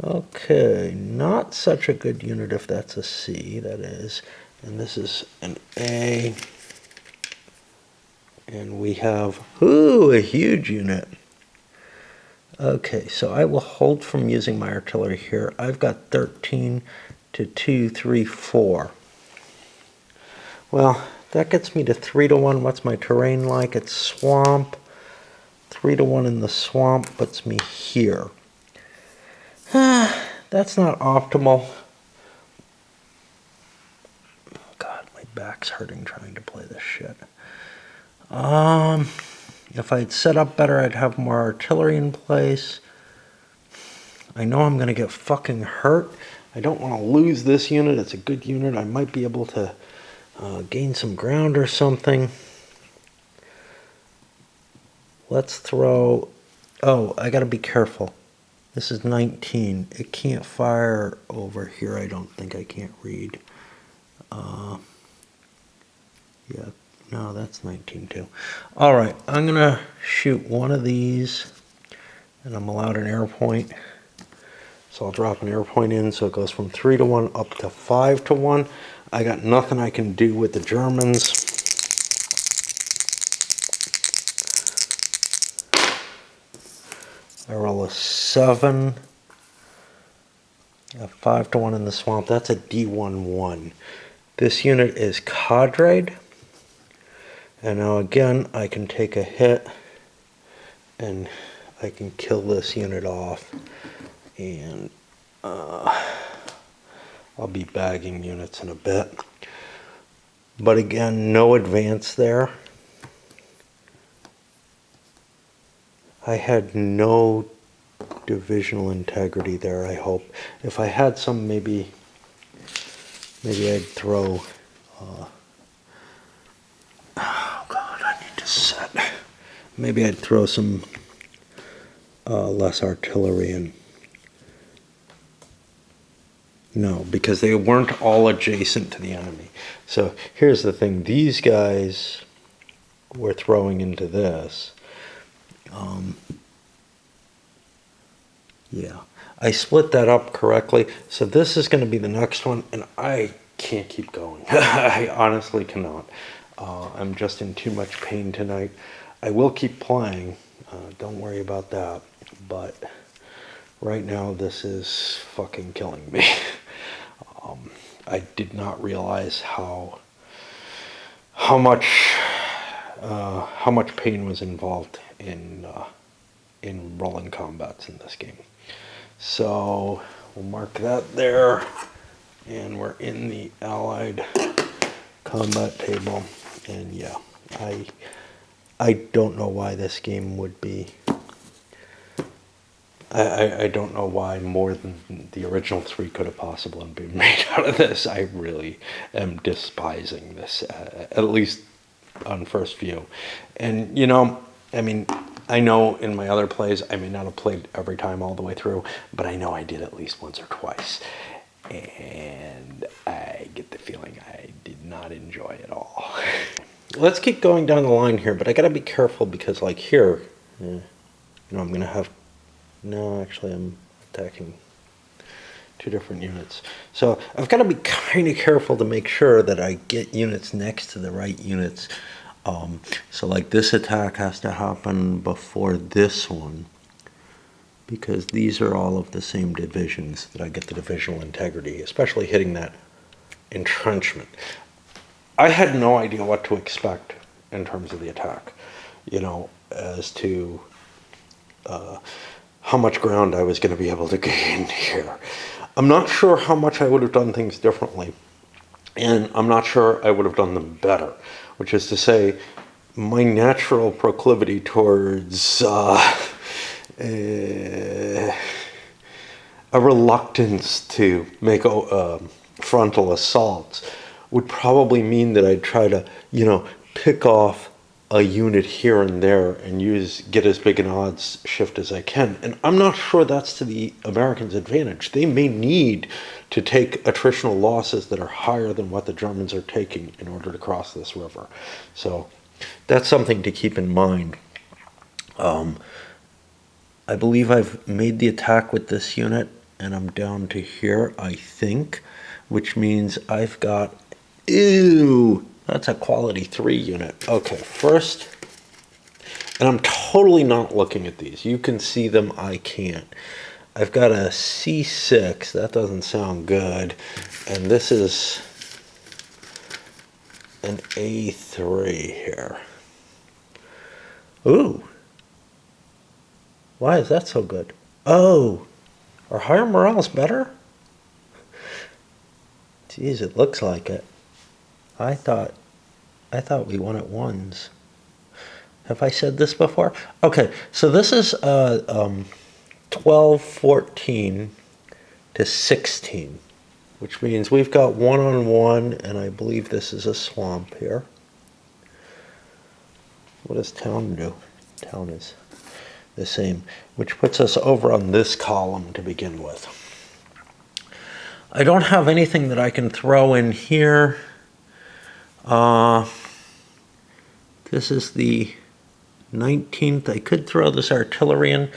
Okay, not such a good unit if that's a C, that is. And this is an A. And we have, ooh, a huge unit. Okay, so I will hold from using my artillery here. I've got 13 to 2, 3, 4. Well, That gets me to 3-1. What's my terrain like? It's swamp. 3-1 in the swamp puts me here. That's not optimal. God, my back's hurting trying to play this shit. If I'd set up better, I'd have more artillery in place. I know I'm going to get fucking hurt. I don't want to lose this unit. It's a good unit. I might be able to gain some ground or something. Let's throw... Oh, I got to be careful. This is 19. It can't fire over here. I don't think. I can't read. Yeah, no, that's 19 too. All right, I'm going to shoot one of these, and I'm allowed an air point. So I'll drop an air point in, so it goes from 3-1 up to 5-1. I got nothing I can do with the Germans. I roll a 7. A 5-1 in the swamp. That's a D11. This unit is cadred. And now again, I can take a hit and I can kill this unit off. And I'll be bagging units in a bit. But again, no advance there. I had no divisional integrity there, I hope. If I had some, maybe I'd throw... oh God, I need to set. Maybe I'd throw some less artillery in. No, because they weren't all adjacent to the enemy. So here's the thing. These guys were throwing into this. Yeah, I split that up correctly. So this is going to be the next one, and I can't keep going. I honestly cannot. I'm just in too much pain tonight. I will keep playing. Don't worry about that. But right now, this is fucking killing me. I did not realize how much pain was involved in rolling combats in this game. So we'll mark that there, and we're in the Allied combat table. And yeah, I don't know why this game would be. I don't know why more than the original 3 could have possibly been made out of this. I really am despising this, at least on first view. And, you know, I mean, I know in my other plays, I may not have played every time all the way through, but I know I did at least once or twice. And I get the feeling I did not enjoy it all. Let's keep going down the line here, but I got to be careful because, like, here, you know, I'm going to have... No, actually, I'm attacking 2 different units. So I've got to be kind of careful to make sure that I get units next to the right units. So like this attack has to happen before this one, because these are all of the same divisions that I get the divisional integrity, especially hitting that entrenchment. I had no idea what to expect in terms of the attack, you know, as to how much ground I was going to be able to gain here. I'm not sure how much I would have done things differently, and I'm not sure I would have done them better, which is to say, my natural proclivity towards a reluctance to make frontal assaults would probably mean that I'd try to, you know, pick off a unit here and there and get as big an odds shift as I can. And I'm not sure that's to the Americans' advantage. They may need to take attritional losses that are higher than what the Germans are taking in order to cross this river. So that's something to keep in mind. I believe I've made the attack with this unit, and I'm down to here, I think, which means I've got... Ew! That's a quality 3 unit. Okay, first, and I'm totally not looking at these. You can see them, I can't. I've got a C6. That doesn't sound good. And this is an A3 here. Ooh. Why is that so good? Oh, are higher morales better? Geez, it looks like it. I thought we won at ones. Have I said this before? Okay, so this is 12, 14 to 16, which means we've got 1-on-1, and I believe this is a swamp here. What does town do? Town is the same, which puts us over on this column to begin with. I don't have anything that I can throw in here. This is the 19th. I could throw this artillery in.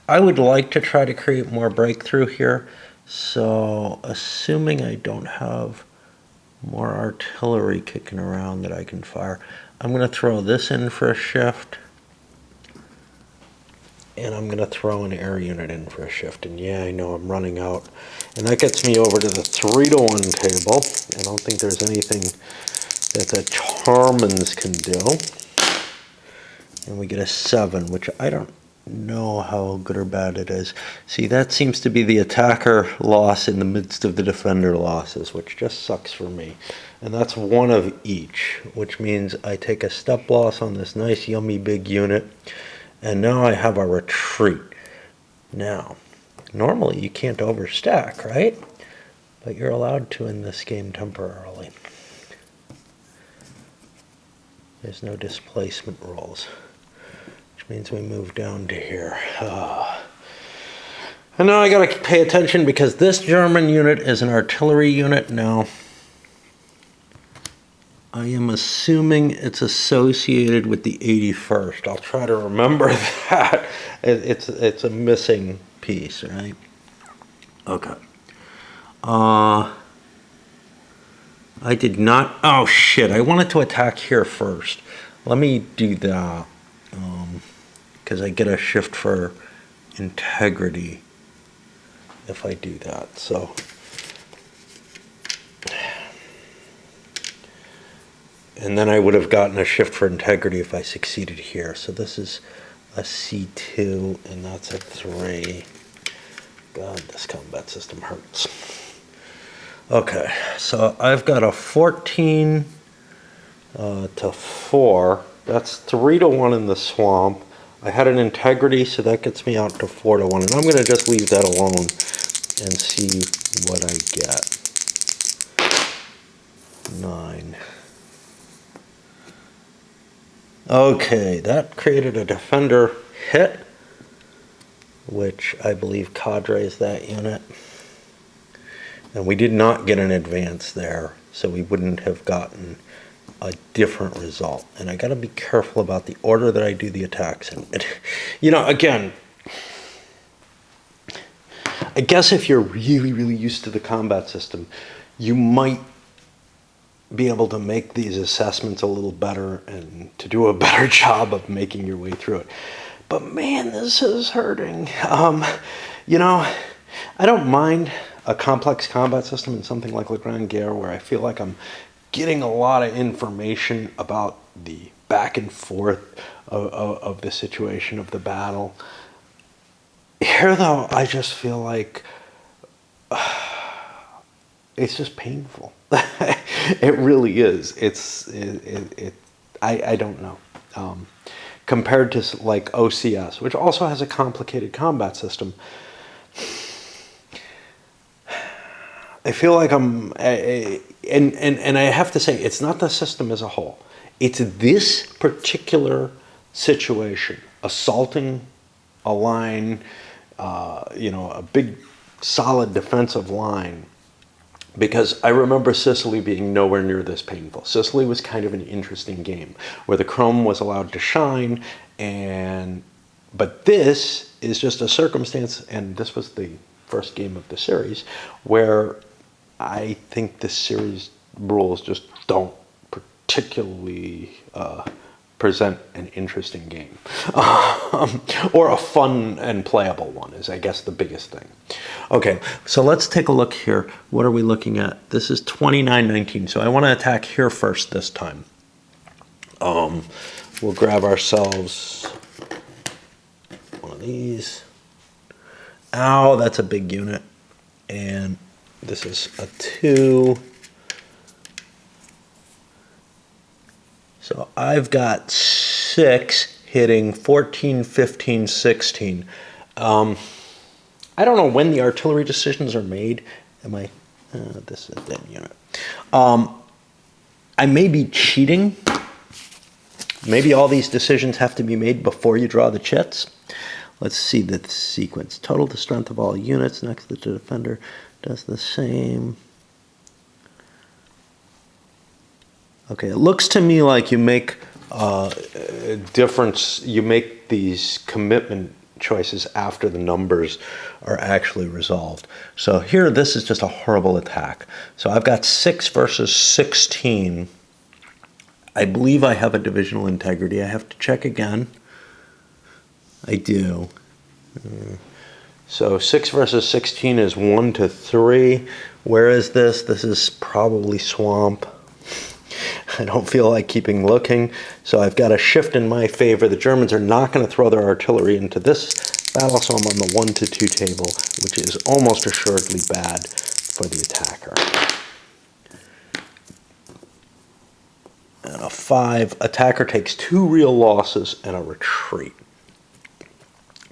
I would like to try to create more breakthrough here. So assuming I don't have more artillery kicking around that I can fire, I'm going to throw this in for a shift. And I'm going to throw an air unit in for a shift. And yeah, I know I'm running out. And that gets me over to the 3-to-1 table. I don't think there's anything that the Charmans can do. And we get a 7, which I don't know how good or bad it is. See, that seems to be the attacker loss in the midst of the defender losses, which just sucks for me. And that's one of each, which means I take a step loss on this nice, yummy, big unit. And now I have a retreat. Now, normally you can't overstack, right? But you're allowed to in this game temporarily. There's no displacement rules, which means we move down to here. And now I gotta pay attention because this German unit is an artillery unit now. I am assuming it's associated with the 81st. I'll try to remember that. It's a missing piece, right? Okay. I did not. Oh shit! I wanted to attack here first. Let me do that because I get a shift for integrity if I do that. So. And then I would have gotten a shift for integrity if I succeeded here. So this is a C2, and that's a 3. God, this combat system hurts. Okay, so I've got a 14 to 4. That's 3-to-1 in the swamp. I had an integrity, so that gets me out to 4-to-1. And I'm going to just leave that alone and see what I get. 9. Okay, that created a defender hit, which I believe cadres that unit. And we did not get an advance there, so we wouldn't have gotten a different result. And I got to be careful about the order that I do the attacks in. You know, again, I guess if you're really, really used to the combat system, you might be able to make these assessments a little better and to do a better job of making your way through it. But man, this is hurting. You know, I don't mind a complex combat system in something like La Grande Guerre where I feel like I'm getting a lot of information about the back and forth of the situation of the battle. Here, though, I just feel like it's just painful. It really is. I don't know. Compared to like OCS, which also has a complicated combat system, I feel like and I have to say, it's not the system as a whole. It's this particular situation, assaulting a line, a big solid defensive line. Because I remember Sicily being nowhere near this painful. Sicily was kind of an interesting game where the chrome was allowed to shine, but this is just a circumstance, and this was the first game of the series, where I think the series rules just don't particularly present an interesting game. Or a fun and playable one is, I guess, the biggest thing. Okay, so let's take a look here. What are we looking at? This is 29-19, so I want to attack here first this time. We'll grab ourselves one of these. Ow, that's a big unit. And this is a 2. So I've got 6 hitting 14, 15, 16. I don't know when the artillery decisions are made. This is a dead unit. I may be cheating. Maybe all these decisions have to be made before you draw the chits. Let's see the sequence. Total the strength of all units next to the defender does the same. Okay, it looks to me like you make a difference. You make these commitment choices after the numbers are actually resolved. So here, this is just a horrible attack. So I've got 6 versus 16. I believe I have a divisional integrity. I have to check again. I do. So 6 versus 16 is 1 to 3. Where is this? This is probably swamp. I don't feel like keeping looking, so I've got a shift in my favor. The Germans are not going to throw their artillery into this battle, so I'm on the 1 to 2 table, which is almost assuredly bad for the attacker. And a 5. Attacker takes 2 real losses and a retreat.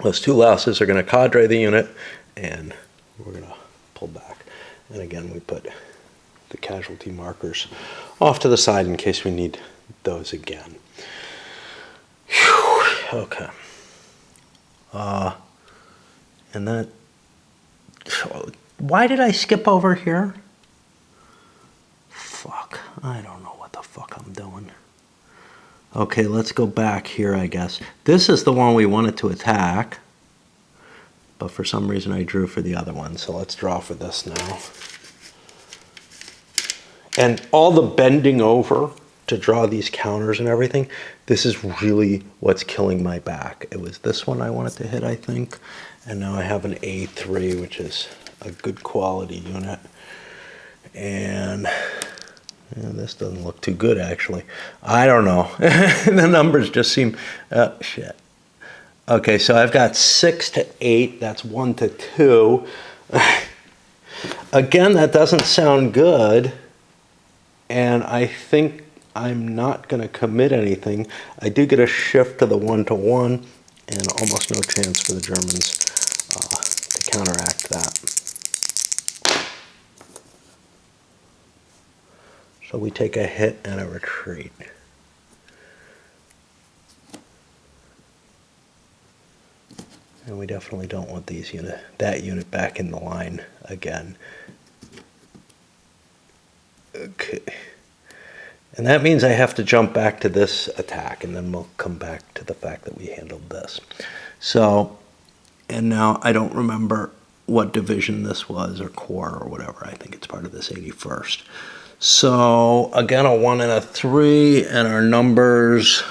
Those 2 losses are going to cadre the unit, and we're going to pull back. And again, we put the casualty markers off to the side in case we need those again. Whew, okay. And that... Why did I skip over here? Fuck. I don't know what the fuck I'm doing. Okay, let's go back here, I guess. This is the one we wanted to attack, but for some reason I drew for the other one, so let's draw for this now. And all the bending over to draw these counters and everything, this is really what's killing my back. It was this one I wanted to hit, I think, and now I have an A3, which is a good quality unit. And this doesn't look too good, actually. I don't know. The numbers just seem... shit. Okay, so I've got 6 to 8. That's 1 to 2. Again, that doesn't sound good. And I think I'm not going to commit anything. I do get a shift to the 1 to 1, and almost no chance for the Germans to counteract that. So we take a hit and a retreat. And we definitely don't want that unit back in the line again. Okay. And that means I have to jump back to this attack, and then we'll come back to the fact that we handled this. So, and now I don't remember what division this was, or corps, or whatever. I think it's part of this 81st. So, again, a 1 and a 3, and our numbers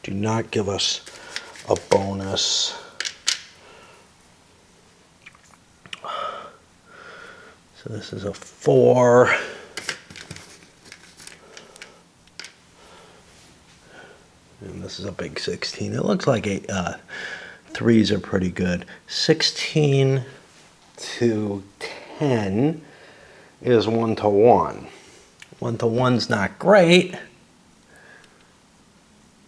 do not give us a bonus. So this is a 4. And this is a big 16. It looks like 3s are pretty good. 16 to 10 is 1 to 1. 1 to 1's not great.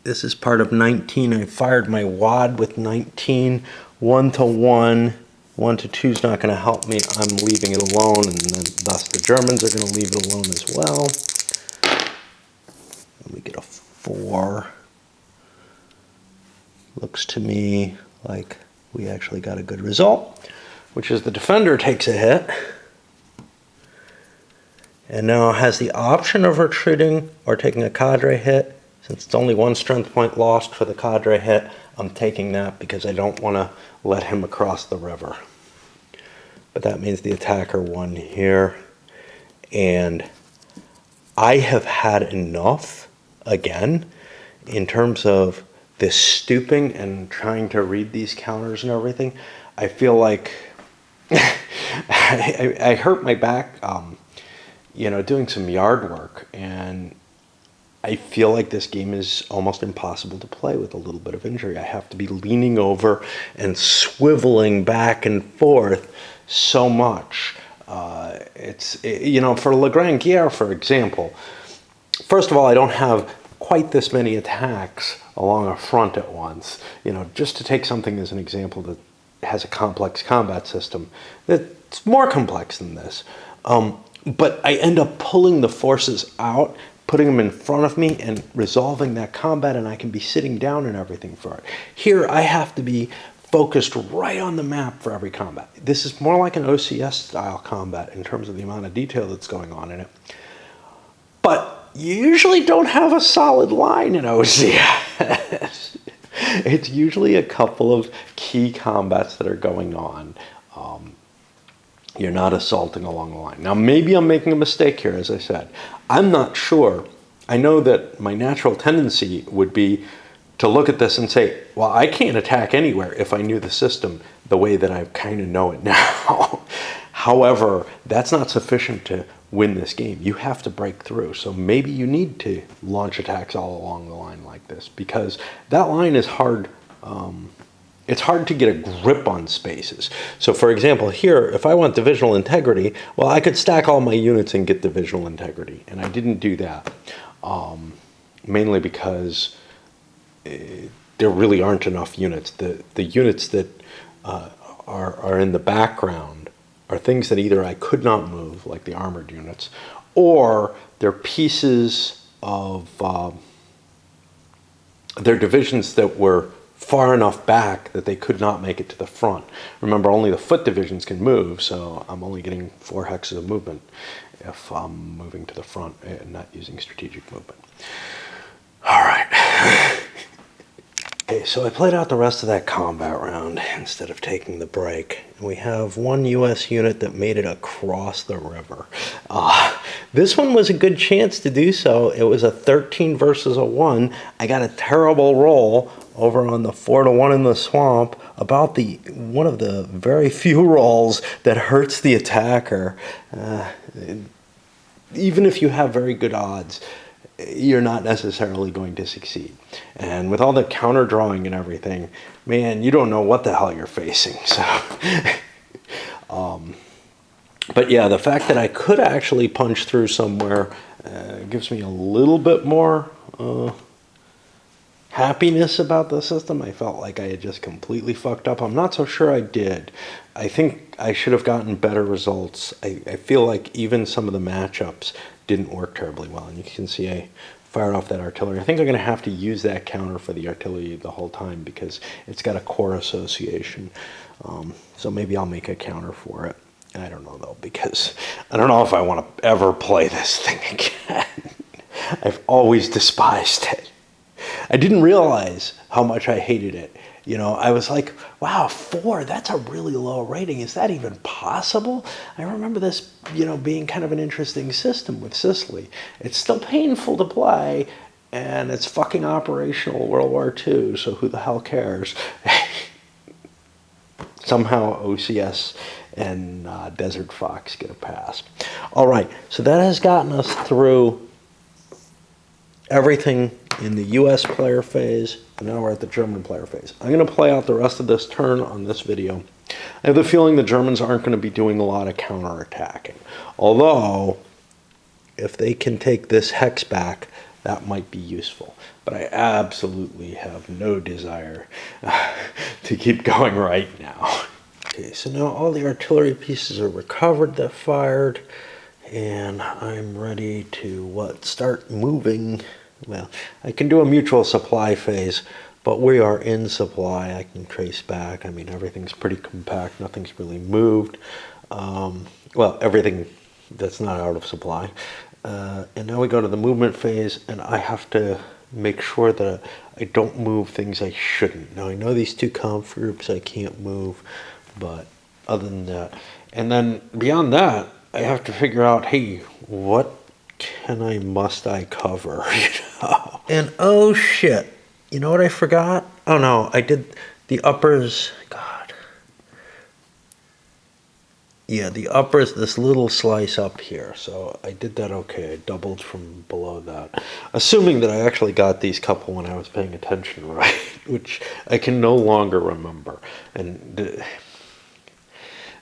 This is part of 19. I fired my wad with 19. 1 to 1. 1 to 2 is not going to help me. I'm leaving it alone, and then thus the Germans are going to leave it alone as well. And we get a 4. Looks to me like we actually got a good result, which is the defender takes a hit, and now has the option of retreating or taking a cadre hit. Since it's only 1 strength point lost for the cadre hit, I'm taking that because I don't want to let him across the river. But that means the attacker won here, and I have had enough again in terms of this stooping and trying to read these counters and everything, I feel like I hurt my back, doing some yard work, and I feel like this game is almost impossible to play with a little bit of injury. I have to be leaning over and swiveling back and forth so much. For Le Grand Guerre, for example, first of all, I don't have quite this many attacks along a front at once. Just to take something as an example that has a complex combat system, that's more complex than this. But I end up pulling the forces out, putting them in front of me, and resolving that combat, and I can be sitting down and everything for it. Here, I have to be focused right on the map for every combat. This is more like an OCS style combat in terms of the amount of detail that's going on in it. But you usually don't have a solid line in OCS. It's usually a couple of key combats that are going on. You're not assaulting along the line. Now, maybe I'm making a mistake here, as I said. I'm not sure. I know that my natural tendency would be to look at this and say, well, I can't attack anywhere if I knew the system the way that I kind of know it now. However, that's not sufficient to win this game. You have to break through. So maybe you need to launch attacks all along the line like this, because that line is hard. It's hard to get a grip on spaces. So for example, here, if I want divisional integrity, well, I could stack all my units and get divisional integrity. And I didn't do that, mainly because there really aren't enough units. The units that are in the background are things that either I could not move, like the armored units, or they're pieces of, they're divisions that were far enough back that they could not make it to the front. Remember, only the foot divisions can move, so I'm only getting 4 hexes of movement if I'm moving to the front and not using strategic movement. All right. Okay, so I played out the rest of that combat round instead of taking the break. We have one U.S. unit that made it across the river. This one was a good chance to do so. It was a 13 versus a 1. I got a terrible roll over on the 4-1 in the swamp, about one of the very few rolls that hurts the attacker. Even if you have very good odds, you're not necessarily going to succeed. And with all the counter drawing and everything, man, you don't know what the hell you're facing. So, but yeah, the fact that I could actually punch through somewhere gives me a little bit more happiness about the system. I felt like I had just completely fucked up. I'm not so sure I did. I think I should have gotten better results. I feel like even some of the matchups didn't work terribly well. And you can see I fired off that artillery. I think I'm going to have to use that counter for the artillery the whole time because it's got a core association. So maybe I'll make a counter for it. I don't know, though, because I don't know if I want to ever play this thing again. I've always despised it. I didn't realize how much I hated it. I was like, wow, 4, that's a really low rating. Is that even possible? I remember this, being kind of an interesting system with Sicily. It's still painful to play, and it's fucking operational World War II, so who the hell cares? Somehow OCS and Desert Fox get a pass. All right, so that has gotten us through everything in the US player phase, and now we're at the German player phase. I'm going to play out the rest of this turn on this video. I have the feeling the Germans aren't going to be doing a lot of counterattacking. Although, if they can take this hex back, that might be useful. But I absolutely have no desire to keep going right now. Okay, so now all the artillery pieces are recovered that fired, and I'm ready to, start moving. Well, I can do a mutual supply phase, but we are in supply. I can trace back. I mean, everything's pretty compact. Nothing's really moved. Well, everything that's not out of supply. And now we go to the movement phase, and I have to make sure that I don't move things I shouldn't. Now, I know these 2 comp groups I can't move, but other than that. And then beyond that, I have to figure out, hey, what must I cover? And oh shit, you know what I forgot? Oh no, I did the uppers. God. Yeah, the uppers, this little slice up here. So I did that okay. I doubled from below that. Assuming that I actually got these couple when I was paying attention right, which I can no longer remember. And this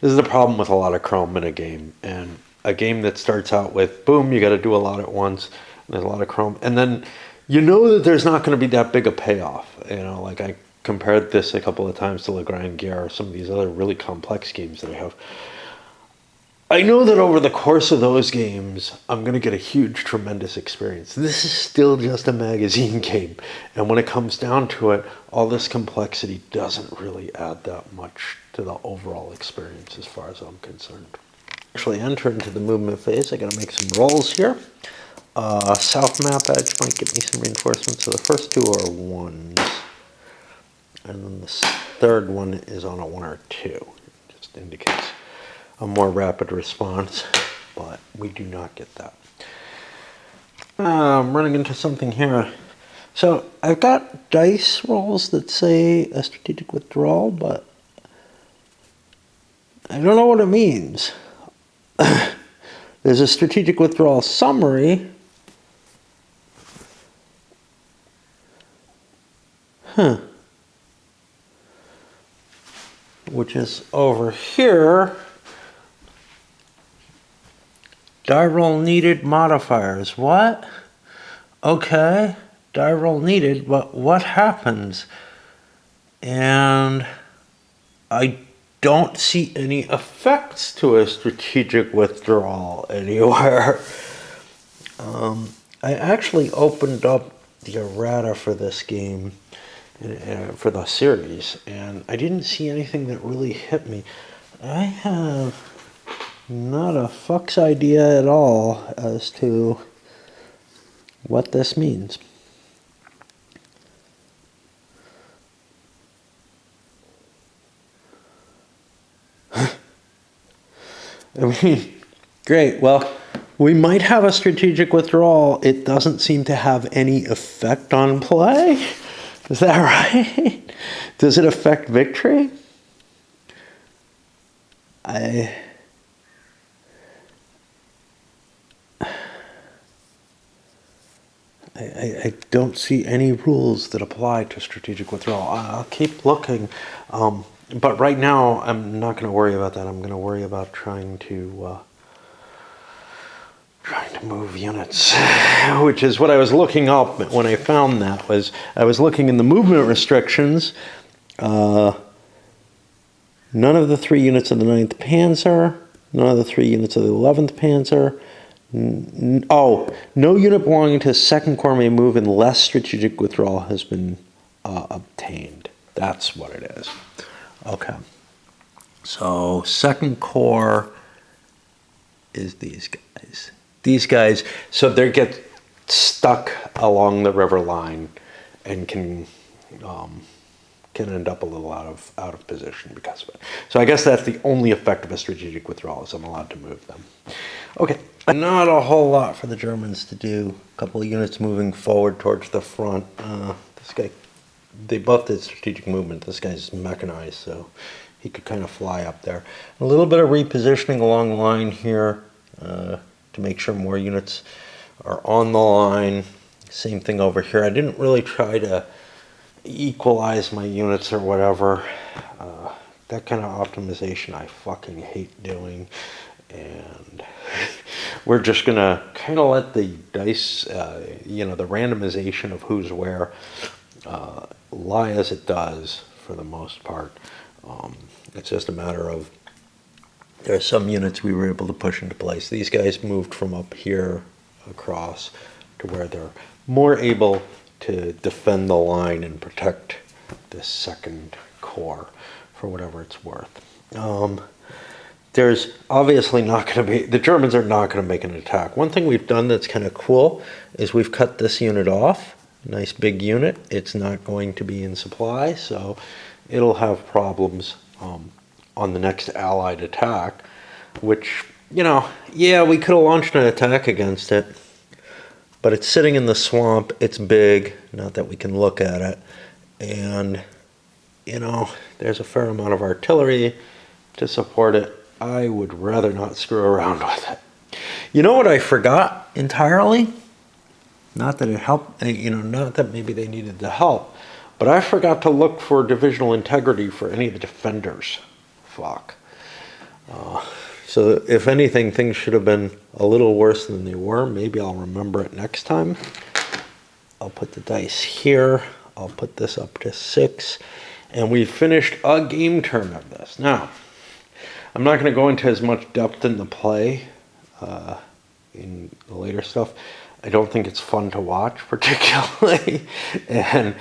is the problem with a lot of Chrome in a game. And a game that starts out with, boom, you got to do a lot at once. And there's a lot of Chrome. And then you know that there's not going to be that big a payoff. You know, like I compared this a couple of times to Le Grand Guerre or some of these other really complex games that I have. I know that over the course of those games, I'm going to get a huge, tremendous experience. This is still just a magazine game. And when it comes down to it, all this complexity doesn't really add that much to the overall experience as far as I'm concerned. Actually enter into the movement phase. I got to make some rolls here. South map edge might give me some reinforcements. So the first two are 1s. And then the third one is on a 1 or 2. It just indicates a more rapid response, but we do not get that. I'm running into something here. So I've got dice rolls that say a strategic withdrawal, but I don't know what it means. There's a strategic withdrawal summary. Which is over here. Die roll needed modifiers. What? Okay. Die roll needed, but what happens? And I don't see any effects to a strategic withdrawal anywhere. I actually opened up the errata for this game, for the series, and I didn't see anything that really hit me. I have not a fuck's idea at all as to what this means. I mean, great. Well, we might have a strategic withdrawal. It doesn't seem to have any effect on play. Is that right? Does it affect victory? I don't see any rules that apply to strategic withdrawal. I'll keep looking, but right now I'm not going to worry about that. I'm going to worry about trying to move units, which is what I was looking up when I found that. I was looking in the movement restrictions. None of the 3 units of the 9th Panzer, none of the 3 units of the 11th Panzer. No unit belonging to 2nd Corps may move unless strategic withdrawal has been obtained. That's what it is. Okay. So 2nd Corps is these guys. These guys, so they get stuck along the river line and can end up a little out of position because of it. So I guess that's the only effect of a strategic withdrawal, is I'm allowed to move them. Okay, not a whole lot for the Germans to do. A couple of units moving forward towards the front. This guy, they both did strategic movement. This guy's mechanized, so he could kind of fly up there. A little bit of repositioning along the line here to make sure more units are on the line. Same thing over here. I didn't really try to equalize my units or whatever. That kind of optimization I fucking hate doing. And we're just going to kind of let the dice, the randomization of who's where lie as it does for the most part. It's just a matter of there are some units we were able to push into place. These guys moved from up here across to where they're more able to defend the line and protect the 2nd Corps for whatever it's worth. There's obviously not going to be, the Germans are not going to make an attack. One thing we've done that's kind of cool is we've cut this unit off. Nice big unit. It's not going to be in supply, so it'll have problems on the next Allied attack, which, yeah, we could have launched an attack against it, but it's sitting in the swamp. It's big, not that we can look at it. And, you know, there's a fair amount of artillery to support it. I would rather not screw around with it. You know what I forgot entirely? Not that it helped, you know, not that maybe they needed the help, but I forgot to look for divisional integrity for any of the defenders. Fuck. So if anything, things should have been a little worse than they were. Maybe I'll remember it next time. I'll put the dice here. I'll put this up to 6. And we finished a game turn of this. Now, I'm not going to go into as much depth in the play in the later stuff. I don't think it's fun to watch particularly. and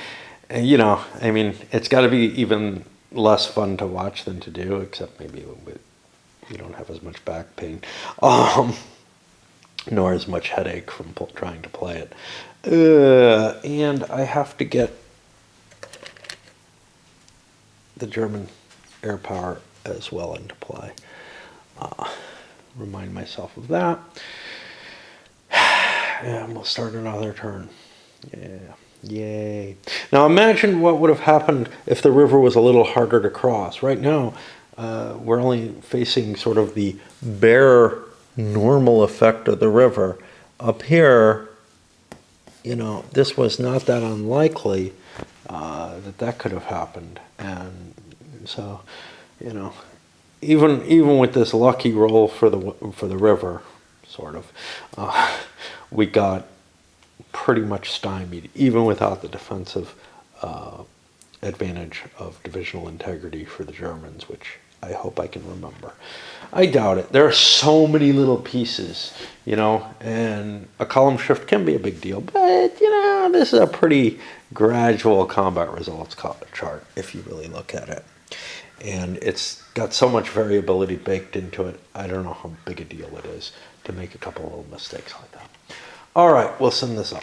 you know, I mean, it's got to be even less fun to watch than to do, except maybe a little bit. You don't have as much back pain, nor as much headache from trying to play it. And I have to get the German air power as well into play. Remind myself of that. And we'll start another turn. Yeah. Yay. Now imagine what would have happened if the river was a little harder to cross. Right now, we're only facing sort of the bare normal effect of the river. Up here, you know, this was not that unlikely that could have happened. And so, you know, even with this lucky roll for the river, sort of, we got pretty much stymied, even without the defensive advantage of divisional integrity for the Germans, which I hope I can remember. I doubt it. There are so many little pieces, you know, and a column shift can be a big deal, but, you know, this is a pretty gradual combat results chart if you really look at it. And it's got so much variability baked into it, I don't know how big a deal it is to make a couple of little mistakes like that. All right, we'll send this up.